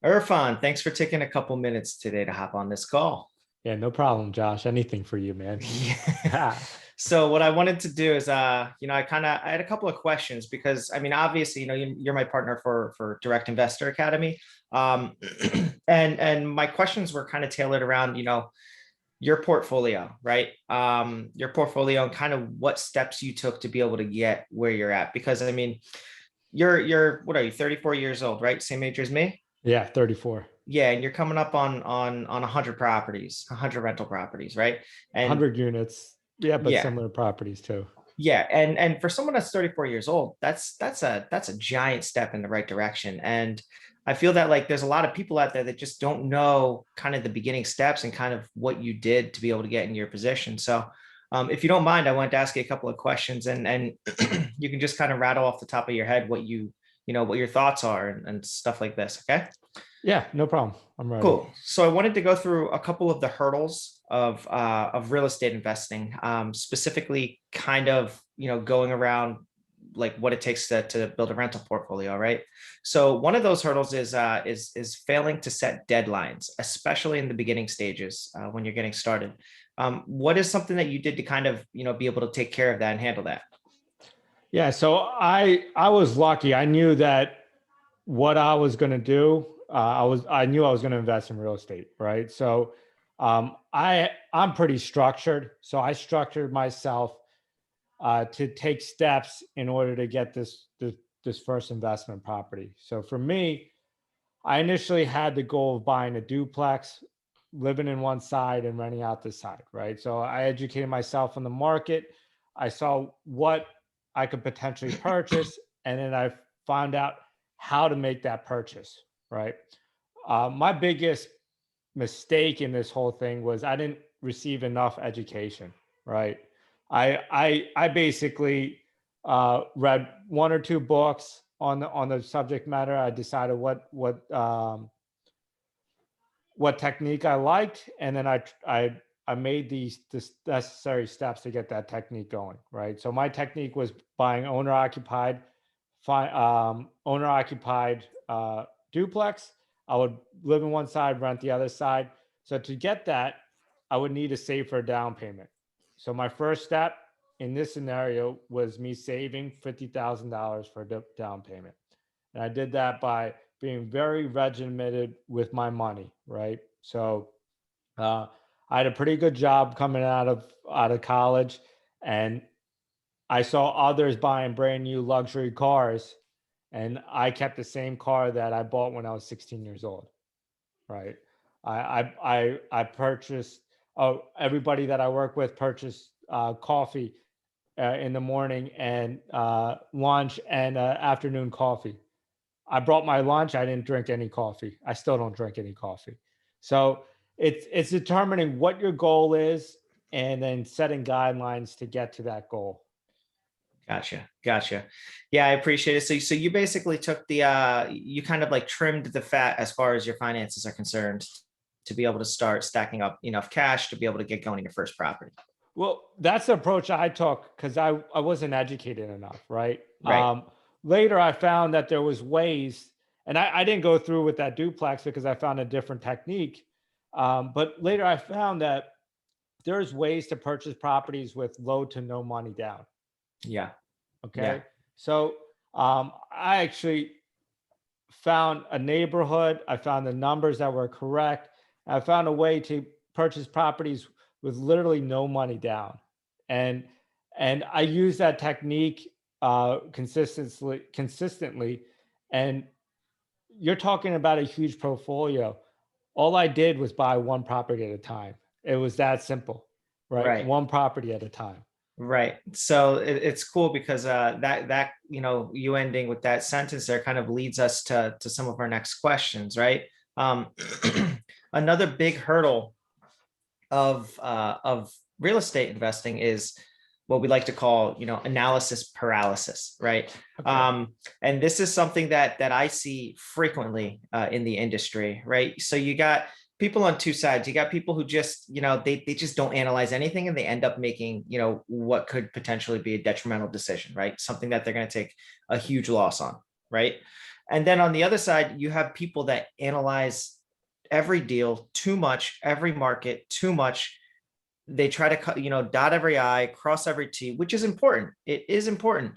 Irfan, thanks for taking a couple minutes today to hop on this call. Yeah, no problem, Josh. Anything for you, man. Yeah. Yeah. So what I wanted to do is, I had a couple of questions because I mean, obviously, you're my partner for Direct Investor Academy, and my questions were kind of tailored around, your portfolio, right? Your portfolio and kind of what steps you took to be able to get where you're at. Because I mean, you're what are you, 34 years old, right? Same age as me. Yeah, 34. Yeah, and you're coming up on 100 properties, 100 rental properties, right? And 100 units. Yeah, but yeah, similar properties too. yeah, and for someone that's 34 years old, that's a giant step in the right direction. And I feel that like there's a lot of people out there that just don't know kind of the beginning steps and kind of what you did to be able to get in your position. So if you don't mind, I wanted to ask you a couple of questions, and you can just kind of rattle off the top of your head what what your thoughts are and stuff like this. Okay. Yeah, no problem. I'm ready. Cool. So I wanted to go through a couple of the hurdles of real estate investing, specifically kind of going around like what it takes to build a rental portfolio, right? So one of those hurdles is failing to set deadlines, especially in the beginning stages when you're getting started. What is something that you did to kind of be able to take care of that and handle that? Yeah, so I was lucky. I knew that what I was going to do, I knew I was going to invest in real estate, right? So I'm pretty structured. So I structured myself to take steps in order to get this first investment property. So for me, I initially had the goal of buying a duplex, living in one side and renting out the side, right? So I educated myself on the market. I saw what I could potentially purchase, and then I found out how to make that purchase, right? My biggest mistake in this whole thing was I didn't receive enough education, right? I basically read one or two books on the subject matter. I decided what technique I liked, and then I made the necessary steps to get that technique going, right? So my technique was buying owner occupied duplex. I would live in one side, rent the other side. So to get that, I would need to save for a down payment. So my first step in this scenario was me saving $50,000 for a down payment. And I did that by being very regimented with my money, right? So uh, I had a pretty good job coming out of college, and I saw others buying brand new luxury cars, and I kept the same car that I bought when I was 16 years old, right? I purchased. Oh, everybody that I work with purchased coffee in the morning and lunch and afternoon coffee. I brought my lunch. I didn't drink any coffee. I still don't drink any coffee. So it's determining what your goal is and then setting guidelines to get to that goal. Gotcha. Yeah, I appreciate it. So you basically took you kind of like trimmed the fat as far as your finances are concerned to be able to start stacking up enough cash to be able to get going in your first property. Well, that's the approach I took because I wasn't educated enough, right? Right. Later, I found that there was ways, and I didn't go through with that duplex because I found a different technique. But later, I found that there's ways to purchase properties with low to no money down. Yeah. Yeah. Okay, so I actually found a neighborhood. I found the numbers that were correct. I found a way to purchase properties with literally no money down, and and I use that technique consistently. And you're talking about a huge portfolio. All I did was buy one property at a time. It was that simple, right? Right. One property at a time. Right. So it's cool because that you ending with that sentence there kind of leads us to some of our next questions, right? Um, another big hurdle of real estate investing is what we like to call analysis paralysis, right? Okay. And this is something that I see frequently in the industry, right? So you got people on two sides. You got people who just they just don't analyze anything, and they end up making what could potentially be a detrimental decision, right? Something that they're going to take a huge loss on, right? And then on the other side, you have people that analyze every deal too much, every market too much. They try to cut, dot every I, cross every T, which is important. It is important.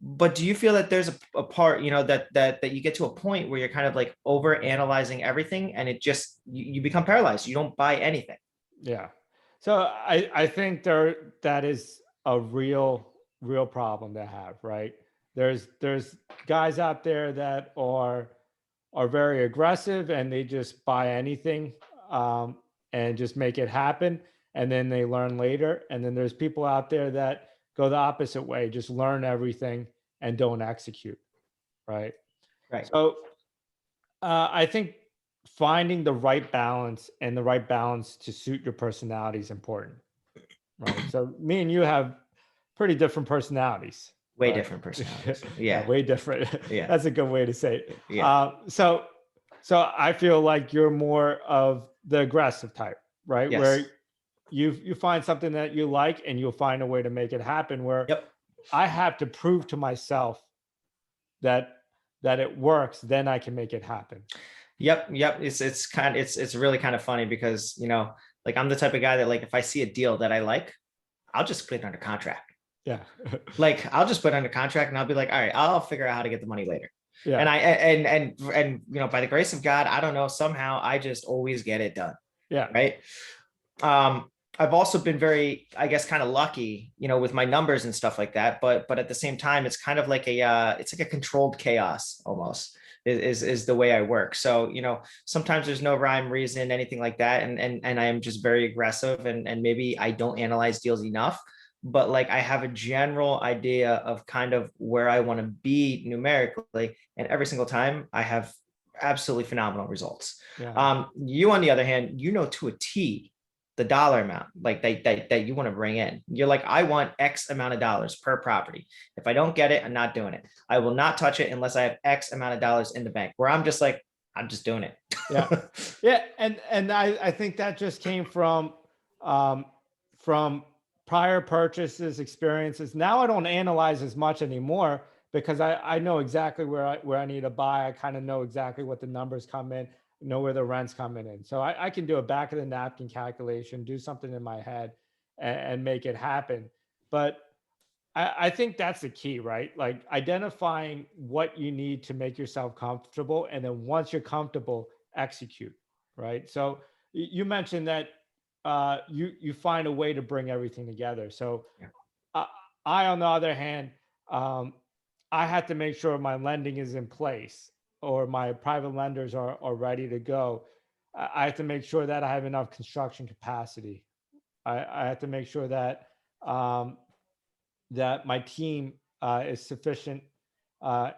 But do you feel that there's a part, that you get to a point where you're kind of like over analyzing everything, and it just you become paralyzed. You don't buy anything. Yeah. So I think that is a real problem to have, right? There's guys out there that are very aggressive and they just buy anything, and just make it happen, and then they learn later. And then there's people out there that go the opposite way, just learn everything and don't execute, right? Right. So I think finding the right balance and the right balance to suit your personality is important, right? So me and you have pretty different personalities, Way right? different personalities. Yeah, Yeah. way different. Yeah. That's a good way to say it. Yeah. So I feel like you're more of the aggressive type, right? Where Yes. you find something that you like and you'll find a way to make it happen. Where Yep. I have to prove to myself that it works, then I can make it happen. Yep. Yep. It's really kind of funny because, like I'm the type of guy that, like, if I see a deal that I like, I'll just put it under contract. Yeah. Like I'll just put it under contract and I'll be like, all right, I'll figure out how to get the money later. Yeah. And by the grace of God, I don't know, somehow I just always get it done. Yeah. Right. I've also been very, I guess, kind of lucky, with my numbers and stuff like that. But at the same time, it's kind of like it's like a controlled chaos almost is the way I work. So, sometimes there's no rhyme, reason, anything like that. And I am just very aggressive, and maybe I don't analyze deals enough, but like I have a general idea of kind of where I want to be numerically. And every single time I have absolutely phenomenal results. Yeah. You, on the other hand, to a T the dollar amount like that you want to bring in. You're like, I want X amount of dollars per property. If I don't get it, I'm not doing it. I will not touch it unless I have X amount of dollars in the bank, where I'm just like, I'm just doing it. Yeah. Yeah. And I think that just came um, from prior purchases, experiences. Now I don't analyze as much anymore because I know exactly where I need to buy. I kind of know exactly what the numbers come in, know where the rent's coming in. So I can do a back of the napkin calculation, do something in my head and make it happen. But I think that's the key, right? Like identifying what you need to make yourself comfortable. And then once you're comfortable, execute, right? So you mentioned that you find a way to bring everything together. So Yeah. uh, I, on the other hand, um, I had to make sure my lending is in place or my private lenders are ready to go. I have to make sure that I have enough construction capacity. I have to make sure that um, that my team is sufficient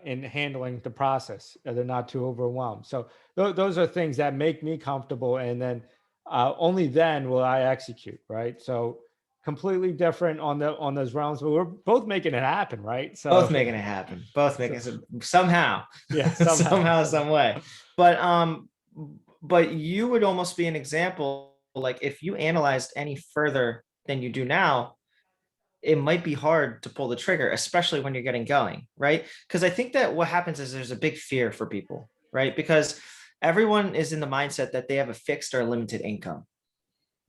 in handling the process. They're not too overwhelmed. So those are things that make me comfortable, and then only then will I execute. Right. So completely different on those realms, but we're both making it happen. Right. Both So, making it happen. Both so making it somehow, yeah, somehow. somehow, some way. But you would almost be an example. Like if you analyzed any further than you do now, it might be hard to pull the trigger, especially when you're getting going, right? Because I think that what happens is there's a big fear for people, right? Because everyone is in the mindset that they have a fixed or limited income,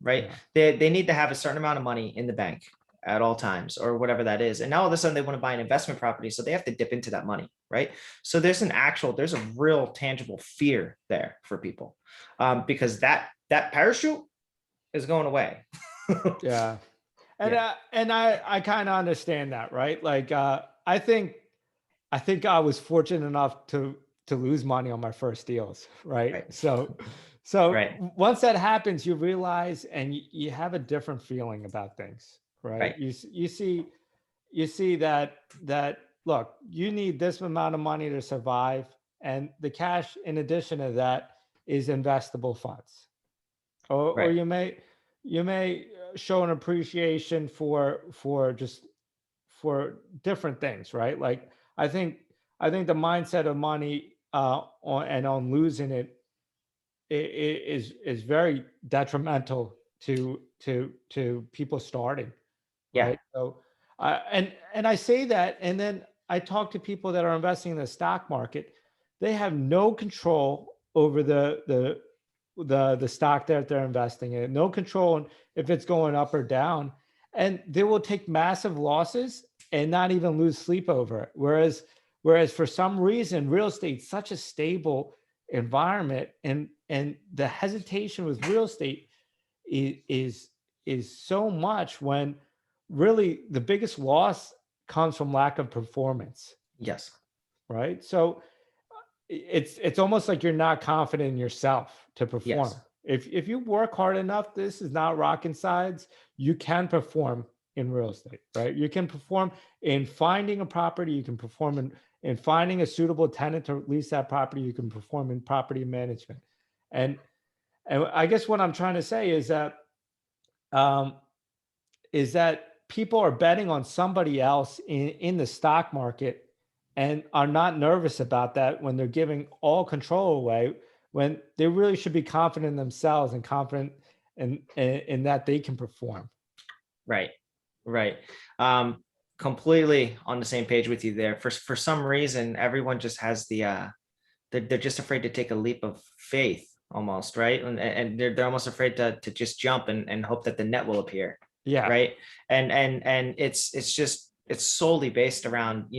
right? Yeah. They need to have a certain amount of money in the bank at all times or whatever that is. And now all of a sudden they want to buy an investment property. So they have to dip into that money, right? So there's a real tangible fear there for people, because that parachute is going away. Yeah. And Yeah. I kind of understand that, right? Like I think I was fortunate enough to lose money on my first deals, right? Right. So Right. once that happens, you realize and you have a different feeling about things, right? Right. You see that look, you need this amount of money to survive, and the cash in addition to that is investable funds. Or Right. you may show an appreciation for just for different things, right? Like I think the mindset of money on losing it is very detrimental to people starting, Yeah. right? So and I say that, and then I talk to people that are investing in the stock market. they have no control over the stock that they're investing in, no control on if it's going up or down, and they will take massive losses and not even lose sleep over it. Whereas for some reason, real estate's such a stable environment, and the hesitation with real estate is so much, when really the biggest loss comes from lack of performance, Yes. right? So it's almost like you're not confident in yourself to perform. Yes. If you work hard enough, this is not rocket science. You can perform in real estate, right? You can perform in finding a property. You can perform in finding a suitable tenant to lease that property. You can perform in property management, and and I guess what I'm trying to say um, is that people are betting on somebody else in the stock market, and are not nervous about that when they're giving all control away, when they really should be confident in themselves and confident in that they can perform. Right. Right. Um, Completely on the same page with you there. For some reason, everyone just has they're just afraid to take a leap of faith almost, right? And they're almost afraid to just jump and hope that the net will appear. Yeah. Right. And it's solely based around,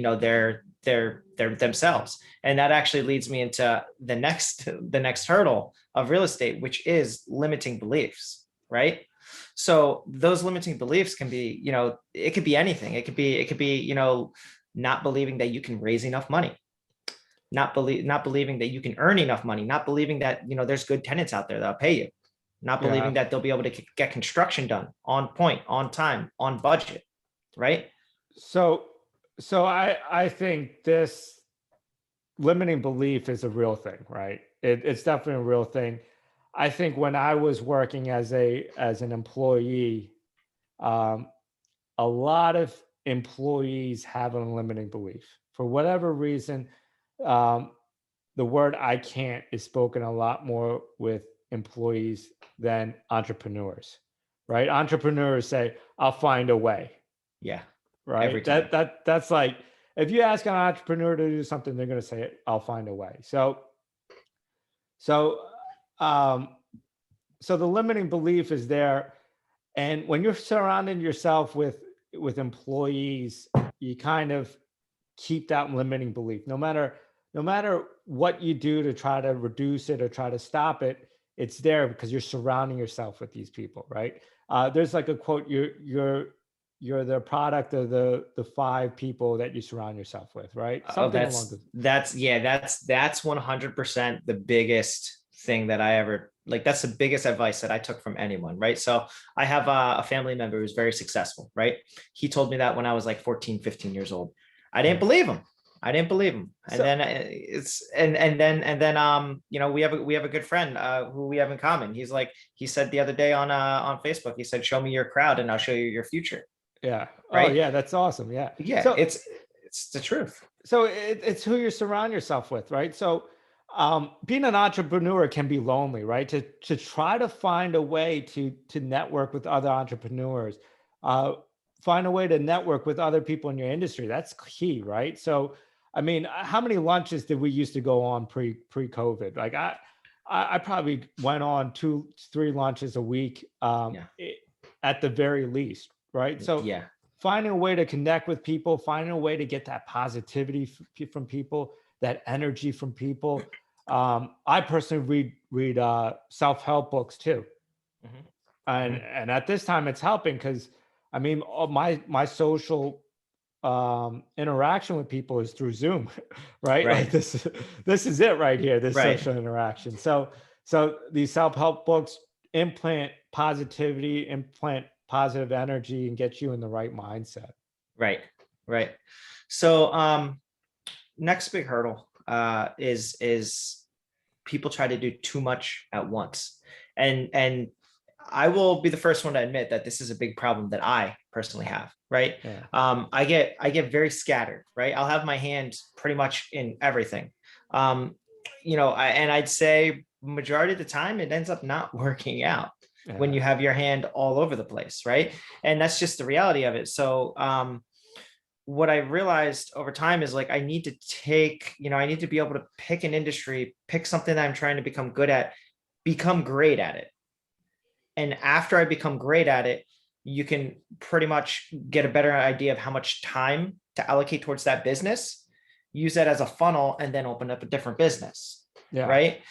their themselves. And that actually leads me into the next hurdle of real estate, which is limiting beliefs, right? So those limiting beliefs can be, it could be anything. It could be, not believing that you can raise enough money, not believing that you can earn enough money, not believing that, there's good tenants out there that'll pay you, not Yeah. believing that they'll be able to get construction done on point, on time, on budget, right? So I think this limiting belief is a real thing, right? It's definitely a real thing. I think when I was working as an employee, um, a lot of employees have a limiting belief for whatever reason. Um, the word "I can't" is spoken a lot more with employees than entrepreneurs, right? Entrepreneurs say, "I'll find a way," Yeah, every right? time. That's like, if you ask an entrepreneur to do something, they're going to say, "I'll find a way." So um, so the limiting belief is there, and when you're surrounding yourself with employees, you kind of keep that limiting belief. No matter what you do to try to reduce it or try to stop it, it's there because you're surrounding yourself with these people, right? There's like a quote: you're the product of the five people that you surround yourself with," right? Oh, Something along that's the that's yeah, that's 100% the biggest thing that I ever like. That's the biggest advice that I took from anyone, right? So I have a family member who's very successful, right? He told me that when I was like 14, 15 years old. I didn't yeah. believe him. I didn't believe him. And So then it's and then we have a good friend who we have in common. He said the other day on Facebook, he said, "Show me your crowd and I'll show you your future." yeah. Oh Right? yeah, that's awesome. Yeah. Yeah, So it's the truth. it's who you surround yourself with, right? So being an entrepreneur can be lonely, right? To try to find a way to network with other entrepreneurs, uh, find a way to network with other people in your industry. That's key, right? So I mean, how many lunches did we used to go on pre-COVID? Like I probably went on 2-3 lunches a week, Yeah. at the very least, right? So Yeah. finding a way to connect with people, finding a way to get that positivity from people, that energy from people. I personally read self-help books too, Mhm. and Mhm. at this time it's helping because I mean, all my social interaction with people is through Zoom, right? Like Right. this is it right here, this Right. social interaction. So these self-help books implant positivity, implant positive energy, and get you in the right mindset. Right. Right. So next big hurdle is people try to do too much at once. And I will be the first one to admit that this is a big problem that I personally have, right? Yeah. I get very scattered, right? I'll have my hand pretty much in everything. Um, and I'd say majority of the time it ends up not working out when Yeah. you have your hand all over the place, right? And that's just the reality of it. So what I realized over time is like, I need to take, I need to be able to pick an industry, pick something that I'm trying to become good at, become great at it. And after I become great at it, you can pretty much get a better idea of how much time to allocate towards that business, use that as a funnel, and then open up a different business. Yeah. Right.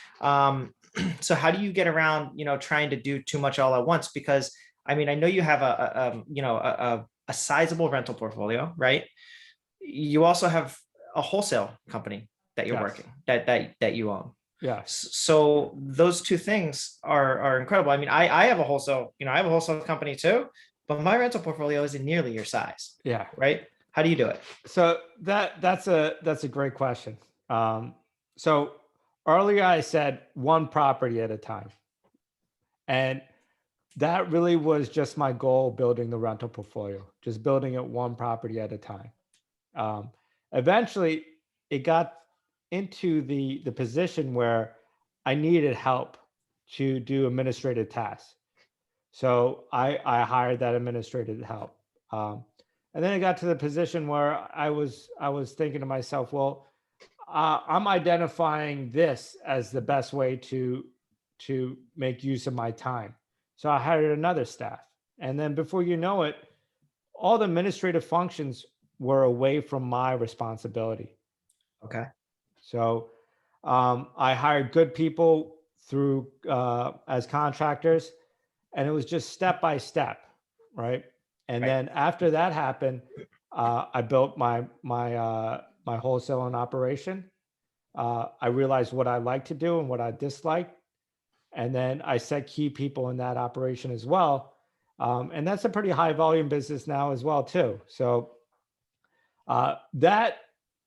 So how do you get around, trying to do too much all at once? Because I mean, I know you have a sizable rental portfolio, right? You also have a wholesale company that you're Yes. working that you own. Yes. So those two things are incredible. I mean, I have a wholesale, I have a wholesale company too, but my rental portfolio isn't nearly your size, Yeah. right? How do you do it? So that's a great question. So earlier I said one property at a time, and that really was just my goal building the rental portfolio, just building it one property at a time. Um, Eventually, it got into the position where I needed help to do administrative tasks. So I hired that administrative help. And then it got to the position where I was thinking to myself, well, I'm identifying this as the best way to make use of my time. So I hired another staff, and then before you know it, all the administrative functions were away from my responsibility. Okay. So I hired good people through as contractors, and it was just step by step, right? And Right. then after that happened, I built my wholesale and operation. I realized what I like to do and what I dislike, and then I set key people in that operation as well. And that's a pretty high volume business now as well too. So that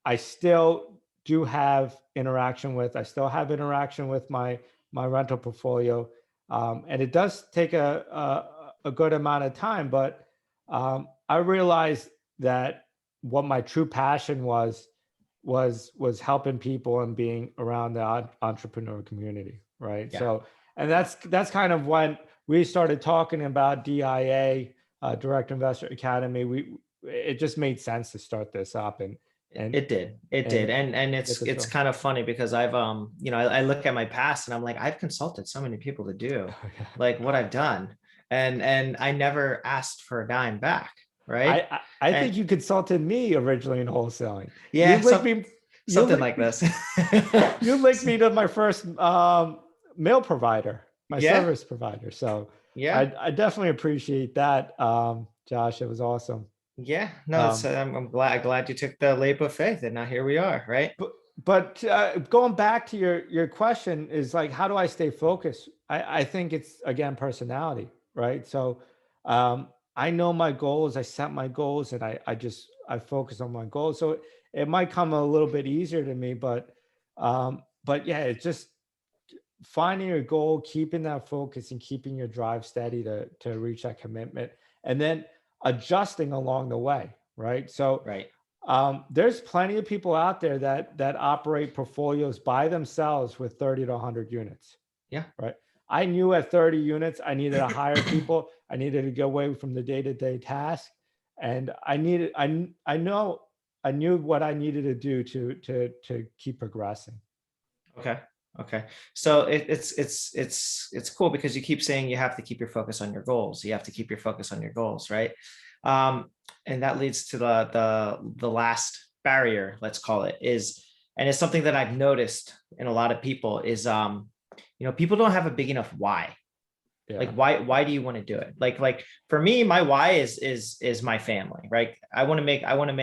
I still do have interaction with. I still have interaction with my rental portfolio, and it does take a good amount of time. But I realized that what my true passion was helping people and being around the entrepreneur community, right? Yeah. So, and that's kind of when we started talking about DIA, Direct Investor Academy. It just made sense to start this up and It did. It did. and And get it's this it's going. kind of funny because I've I look at my past and I'm like, I've consulted so many people to do like what I've done. And I never asked for a dime back. Right. I And think you consulted me originally in wholesaling. You yeah, linked me. You something linked like me. this. You linked me to my first mail provider, my Yeah. service provider. So Yeah. I definitely appreciate that, Josh. It was awesome. Yeah. No, it's Um, I'm glad you took the leap of faith and now here we are, right? but going back to your question is like, how do I stay focused? I think it's again personality, right? So I know my goals, I set my goals, and I focus on my goals. So it might come a little bit easier to me, but yeah, it's just finding your goal, keeping that focus, and keeping your drive steady to reach that commitment, and then adjusting along the way, right? So Right. there's plenty of people out there that operate portfolios by themselves with 30 to 100 units, Yeah. right? I knew at 30 units, I needed to hire people. I needed to get away from the day-to-day task, and I knew what I needed to do to keep progressing. Okay. Okay. So it's cool because you keep saying you have to keep your focus on your goals. You have to keep your focus on your goals, right? Um, and that leads to the last barrier, let's call it, is, and it's something that I've noticed in a lot of people is people don't have a big enough why. Like Yeah, why do you want to do it? Like for me, my why is my family, right? I want to make I want to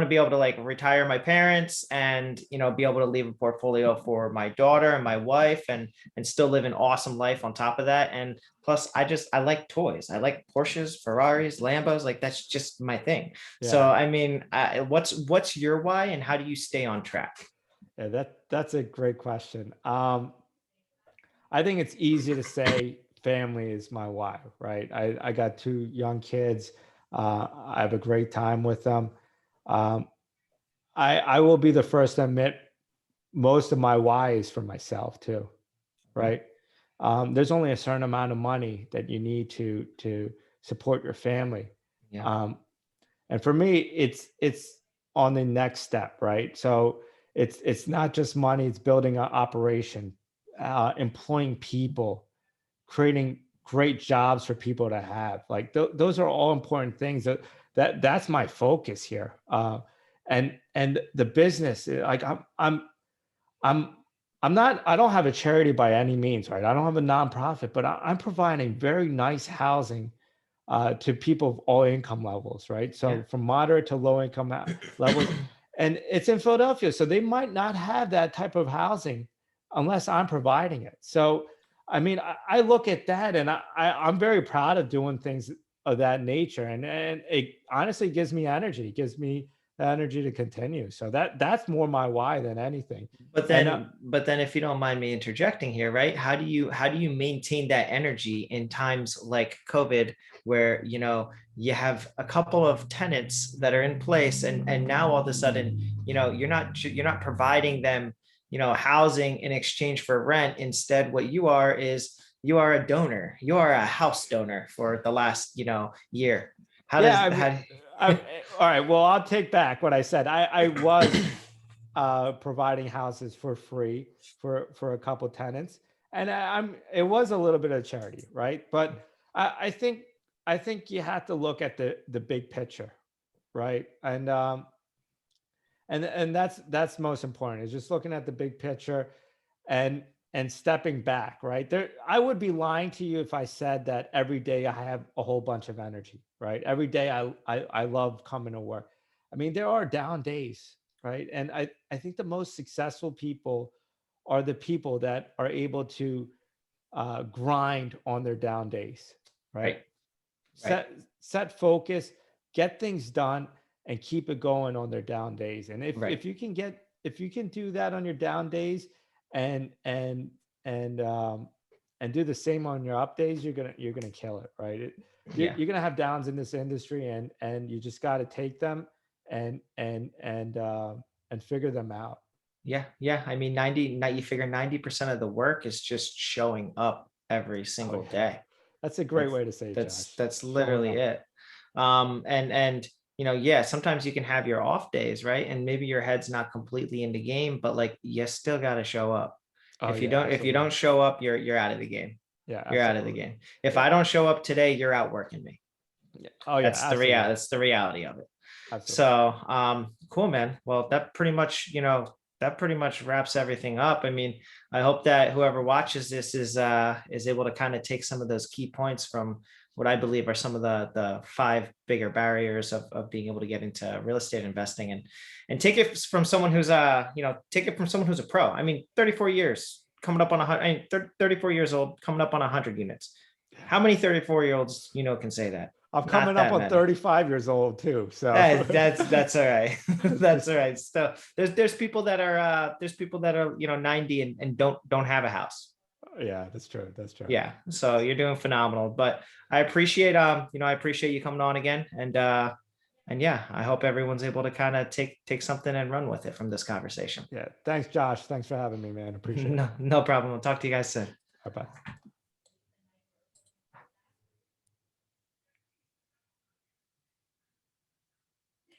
be able to like retire my parents and be able to leave a portfolio for my daughter and my wife and still live an awesome life on top of that. And plus I like toys. I like Porsches, Ferraris, Lambos. Like that's just my thing. So yeah, I mean, what's your why and how do you stay on track? yeah. That's a great question. I think it's easy to say family is my why, right? I got two young kids. I have a great time with them. Um, I will be the first to admit most of my why is for myself too, Okay. right? There's only a certain amount of money that you need to support your family. Yeah. Um, And for me, it's on the next step, right? So it's not just money, it's building an operation, employing people, creating great jobs for people to have. Like those are all important things that's my focus here. And the business, like I'm I'm not, I don't have a charity by any means, right? I don't have a nonprofit, but I'm providing very nice housing to people of all income levels, right? Yeah. So from moderate to low income levels, and it's in Philadelphia, so they might not have that type of housing unless I'm providing it. So, I mean, I look at that, and I'm very proud of doing things of that nature, and it honestly gives me energy, it gives me the energy to continue. So that's more my why than anything. And But then if you don't mind me interjecting here, right? How do you maintain that energy in times like COVID where, you know, you have a couple of tenants that are in place and now all of a sudden, you know, you're not providing them, you know, housing in exchange for rent. Instead, what you are is you are a donor. You are a house donor for the last, you know, year. How yeah, does I mean, how all right. Well, I'll take back what I said. I was providing houses for free for a couple tenants, and it was a little bit of charity, right? But I think you have to look at the big picture, right? And that's most important, is just looking at the big picture and stepping back, right? There, I would be lying to you if I said that every day I have a whole bunch of energy, right? Every day I love coming to work. I mean, there are down days, right? And I think the most successful people are the people that are able to grind on their down days, right? right, right, Set focus, get things done, and keep it going on their down days. And right. if you can do that on your down days, and and um and do the same on your up days, you're gonna kill it, right? Yeah. You're gonna have downs in this industry, and you just got to take them and figure them out. Yeah, yeah. I mean, you figure 90% of the work is just showing up every Oh single yeah, day. that's a great That's way to say it, Josh. that's Showing literally up. it. And you know, yeah, sometimes you can have your off days, right? And maybe your head's not completely in the game, but like you still got to show up. Oh yeah, If you don't absolutely. show up, you're out of the game. Yeah, You're out of the absolutely. game. If Yeah. I don't show up today, you're outworking me. Yeah. Oh yeah, absolutely. That's the reality of it. Absolutely. So, cool, man. Well, that pretty much, you know, that pretty much wraps everything up. I mean, I hope that whoever watches this is able to kind of take some of those key points from what I believe are some of the five bigger barriers of being able to get into real estate investing and take it from someone who's you know, take it from someone who's a pro. I mean, 34 years coming up on 100, I mean, 34 years old coming up on 100 units. How many 34-year-olds, you know, can say that? I'm coming Not up that on many. 35 years old too. So That's all right. That's all right. So there's people that are, you know, 90 and don't have a house. yeah, that's true. That's true. Yeah. So you're doing phenomenal. But I appreciate you know, I appreciate you coming on again. And yeah, I hope everyone's able to kind of take something and run with it from this conversation. Yeah. Thanks, Josh. Thanks for having me, man. Appreciate it. No problem. I'll talk to you guys soon. Bye bye.